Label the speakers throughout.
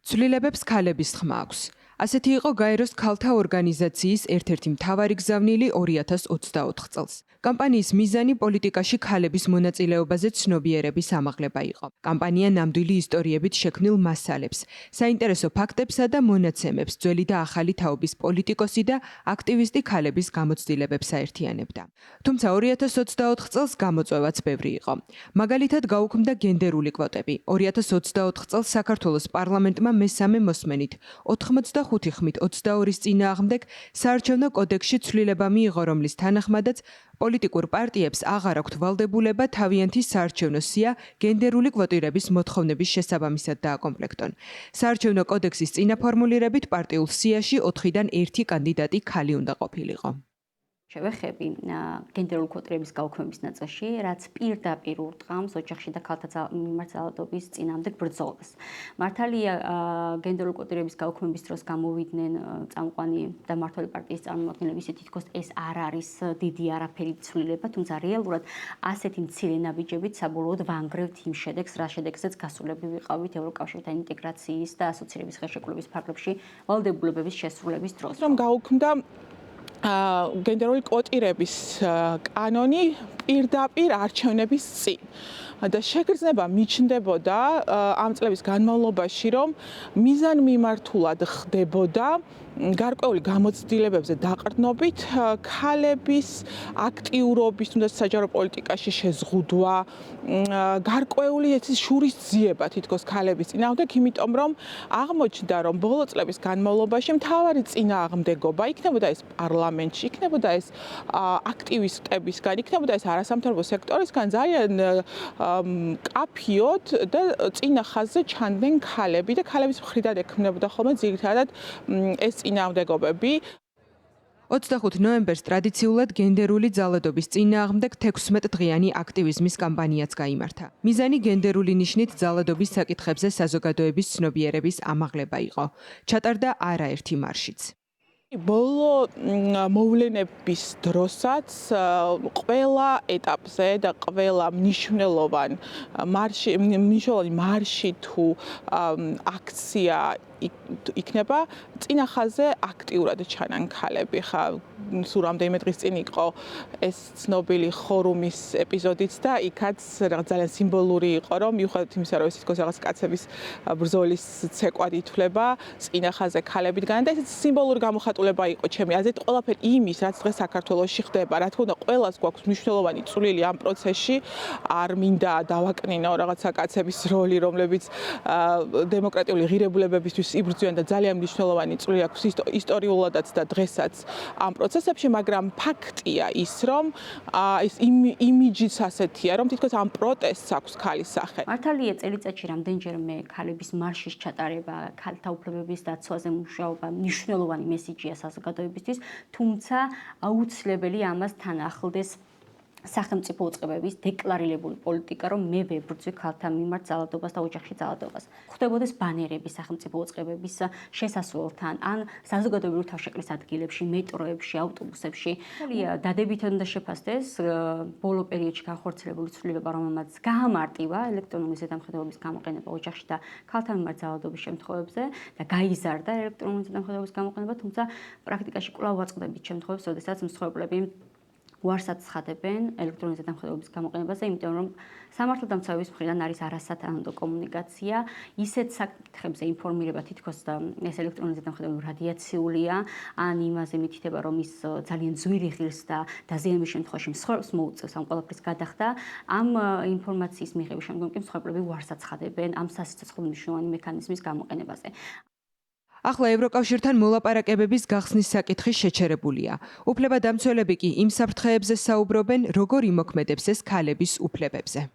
Speaker 1: ცვლილებებს ქალების ხმა აქვს. ასეთი იყო გაეროს ქალთა ორგანიზაციის ერთ-ერთი მთავარი გზავნილი 2024 წელს. კამპანიის მიზანი პოლიტიკაში ქალების მონაწილეობაზე ცნობიერების ამაღლება იყო. კამპანია ნამდვილი ისტორიებით შექმნილ მასალებს, საინტერესო ფაქტებსა და მონაცემებს ძველი და ახალი თაობის პოლიტიკოსი და აქტივისტი ქალების გამოცდილებებს აერთიანებდა. თუმცა 2024 წელს გამოწვევაც ბევრი იყო. მაგალითად გაუქმდა გენდერული კვოტები. 2024 წელს საქართველოს პარლამენტმა მესამე მოსმენით 85 ხმით 22-ის წინააღმდეგ საარჩევნო კოდექსში ცვლილება მიიღო, რომლის თანახმადაც პოლიტიკურ პარტიებს აღარ აქვთ ვალდებულება თავიანთი საარჩევნო სია გენდერული კვოტირების მოთხოვნების შესაბამისად დააკომპლექტონ. საარჩევნო კოდექსის წინაფორმულირებით პარტიულ სიაში 4-დან 1 კანდიდატი ქალი უნდა ყოფილიყო.
Speaker 2: შევეხები გენდერული კვოტირების გაუქმების ნაწილში, რაც პირდაპირ ურტყამს ოჯახში და ქალთა მიმართ ძალადობის წინააღმდეგ ბრძოლას. მართალია გენდერული კვოტირების გაუქმების დროს გამოვიდნენ წამყვანი და მმართველი პარტიის წარმომადგენლები, ისე თითქოს ეს არ არის დიდი არაფერი ცვლილება, თუმცა რეალურად ასეთი მცირე ნაბიჯებით საბოლოოდ ვანგრევთ იმ შედეგს, რა შედეგსაც გასულები ვიყავით ევროკავშირთან ინტეგრაციის და ასოცირების ხელშეკრულების ფარგლებში ვალდებულებების შესრულების დროს.
Speaker 3: რომ გაუქმდა გენდერული კვოტირების კანონი პირდაპირ არჩევნების წინ და შეგრძნება მიჩნდებოდა ამ წლების განმავლობაში, რომ მიზანმიმართულად ხდებოდა გარკვეული გამოცდილებებზე დაყრდნობით ქალების აქტიურობის, თუნდაც საჯარო პოლიტიკაში შეზღუდვა, გარკვეული შურისძიება თითქოს ქალების წინააღმდეგ, იმიტომ რომ აღმოჩნდა, რომ ბოლო წლების განმავლობაში მთავარი წინააღმდეგობა იქნებოდა ეს პარლამენტში, იქნებოდა ეს აქტივისტებისგან, იქნებოდა ეს არასამთავრობო სექტორისგან ძალიან კაფიოდ და წინა ხაზზე ჩანდნენ ქალები და ქალების მხრიდან ექმნებოდა ხოლმე ძირითადად ეს წინააღმდეგობები.
Speaker 1: 25 ნოემბერს ტრადიციულად გენდერული ძალადობის წინააღმდეგ 16 დღიანი აქტივიზმის კამპანიაც გაიმართა. მიზანი გენდერული ნიშნით ძალადობის საკითხებზე საზოგადოების ცნობიერების ამაღლება იყო. ჩატარდა არაერთი მარშიც.
Speaker 3: ბოლო მოვლენების დროსაც ყველა ეტაპზე და ყველა მნიშვნელოვანი მარში თუ აქცია იქნება წინა ხაზზე აქტიურად ჩანან ქალები. სულ რამდენიმე დღის წინ იყო ეს ცნობილი ხორუმის ეპიზოდიც და იქაც ძალიან სიმბოლური იყო, რომ მიუხედავად იმისა, რომ ეს თითქოს რაღაც კაცების ბრძოლის ცეკვად ითვლება, წინა ხაზზე ქალებიდან და ეს სიმბოლური გამოხატულება იყო ჩემი აზრით ყველაფერი იმის, რაც დღეს საქართველოში ხდება. რა თქმა უნდა, ყველას გვაქვს მნიშვნელოვანი წვლილი ამ პროცესში. არ მინდა დავაკნინო რაღაცა კაცების როლი, რომლებიც დემოკრატიული ღირებულებებისთვის იბრძვიან და ძალიან მნიშვნელოვანი წვლილი აქვს ისტორიულადაც და დღესაც ამ პროცესებში, მაგრამ ფაქტია ის, რომ ეს იმიჯიც ასეთია, რომ თითქოს ამ პროტესტს აქვს ქალის სახე.
Speaker 2: მართალია წელიწადში რამდენჯერმე ქალების მარშის ჩატარება, ქალთა უფლებების დაცვაზე მუშაობა მნიშვნელოვანი მესიჯია საზოგადოებისთვის, თუმცა აუცილებელი ამას თან ახლდეს სახელმწიფო უწყებების დეკლარირებული პოლიტიკა, რომ მე ვებრძვი ქალთა მიმართ ძალადობას და ოჯახში ძალადობას. ხდებოდეს ბანერები სახელმწიფო უწყებების შესასვლელთან, ან საზოგადოებრივი თავშეკლის ადგილებში, მეტროებში, ავტობუსებში. დადებითად უნდა შეფასდეს ბოლო პერიოდში განხორციელებული ცვლილება, რომელმაც გაამარტივა ელექტრონული ზედამხედველობის გამოყენება ოჯახში და ქალთა მიმართ ძალადობის შემთხვევებზე და გაიზარდა ელექტრონული ზედამხედველობის გამოყენება, თუმცა პრაქტიკაში კვლავ ვაწყდებით შემთხვევებს, როდესაც მსხვერპლები უარსაც ცხადებენ ელექტრონული ზედამხედველობის გამოყენებაზე, იმიტომ რომ სამართალდამცავების მხრიდან არის არასათანადო კომუნიკაცია, ისეთ საკითხებზე ინფორმირება თითქოს ეს ელექტრონული ზედამხედველობა რადიაციულია, ან იმაზე მითითება, რომ ის ძალიან ძვირი ღირს და დაზიანების შემთხვევაში მსხვერპლს მოუწევს ამ ყველაფრის გადახდა. ამ ინფორმაციის მიღების შემდგომ კი მსხვერპლები უარსაც ცხადებენ ამ სასიცოცხლო მნიშვნელოვანი მექანიზმის გამოყენებაზე.
Speaker 1: ახლა ევროკავშირთან მოლაპარაკებების გახსნის საკითხი შეჩერებულია. უფლებადამცველები კი იმ საფრთხეებზე საუბრობენ, როგორ იმოქმედებს ეს ქალების უფლებებზე.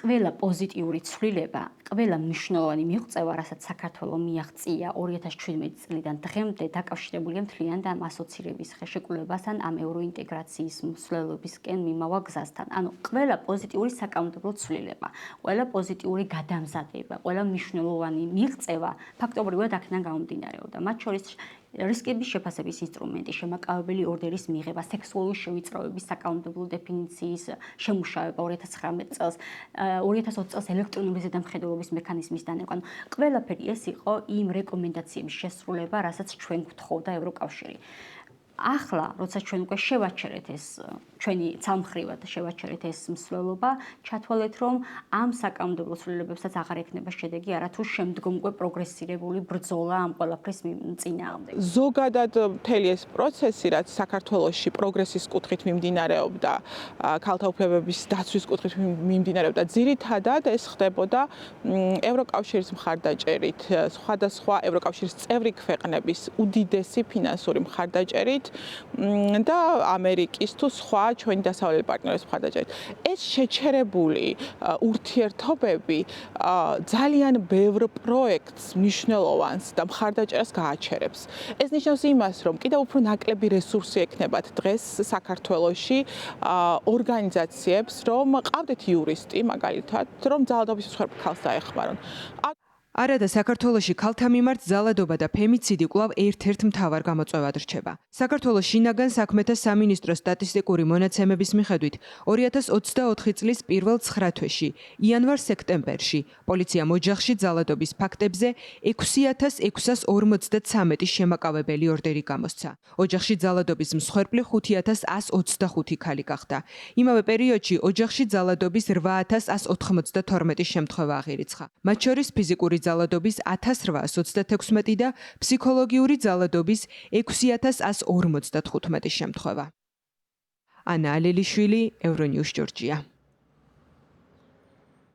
Speaker 2: ყველა პოზიტიური ცვლილება, ყველა მნიშვნელოვანი მიღწევა, რასაც საქართველოს მიაღწია 2017 წლიდან დღემდე დაკავშირებულია მთლიან და ამ ასოცირების ხელშეკრულებასთან, ამ ევროინტეგრაციის მსვლელობისკენ მიმავა გზასთან. ანუ ყველა პოზიტიური საკანონმდებლო ცვლილება, ყველა პოზიტიური გადამზადება, ყველა მნიშვნელოვანი მიღწევა ფაქტობრივად აქედან გამომდინარეობდა. მათ შორის რისკების შეფასების ინსტრუმენტი, შემაკავებელი ორდერის მიღება, სექსუალური შევიწროების საკანონმდებლო დეფინიციის შემუშავება 2019 წელს, 2020 წელს ელექტრონული ზედამხედველობის მექანიზმის დანერგვა. ყველაფერი ეს იყო იმ რეკომენდაციების შესრულება, რასაც ჩვენ გვთხოვდა ევროკავშირი. ახლა, როცა ჩვენ უკვე შევაჩერეთ ეს ჩვენი ცალმხრივად შევაჩერეთ ეს მსვლელობა, ჩათვალეთ, რომ ამ საკანონმდებლო ცვლილებებსაც აღარ ექნება შედეგი, არათუ შემდგომ უკვე პროგრესირებული ბრძოლა ამ ყველაფრის წინააღმდეგ.
Speaker 3: ზოგადად მთელი ეს პროცესი, რაც საქართველოში პროგრესის კუთხით მიმდინარეობდა, ქალთა უფლებების დაცვის კუთხით მიმდინარეობდა, ძირითადად ეს ხდებოდა ევროკავშირის მხარდაჭერით, სხვადასხვა ევროკავშირის წევრი ქვეყნების უდიდესი ფინანსური მხარდაჭერით და ამერიკის თუ სხვა ჩვენი დასავლელი პარტნიორების მხარდაჭერით. ეს შეჩერებული ურთიერთობები ძალიან ბევრ პროექტს მნიშვნელოვანს და მხარდაჭერას გააჩერებს. ეს ნიშნავს იმას, რომ კიდევ უფრო ნაკლები რესურსი ექნებათ დღეს საქართველოში ორგანიზაციებს, რომ ყავდეთ იურისტი, მაგალითად, რომ ძალადობის მსხვერპლ ქალს დაეხმარონ.
Speaker 1: არადა საქართველოში ქალთა მიმართ ძალადობა და ფემიციდი კვლავ ერთ-ერთ მთავარ გამოწვევად რჩება. საქართველოს შინაგან საქმეთა სამინისტროს სტატისტიკური მონაცემების მიხედვით 2024 წლის პირველ 9 თვეში, იანვარ-სექტემბერში პოლიციამ ოჯახში ძალადობის ფაქტებზე 6643 შემაკავებელი ორდერი გამოსცა. ოჯახში ძალადობის მსხვერპლი 5125 ქალი გახდა. იმავე პერიოდში ოჯახში ძალადობის 8192 შემთხვევა აღირიცხა. მათ შორის ფიზიკური ძალადობის 1836 და ფსიქოლოგიური ძალადობის 6155 შემთხვევა. ანა ალელიშვილი, ევრონიუს, ჯორჯია.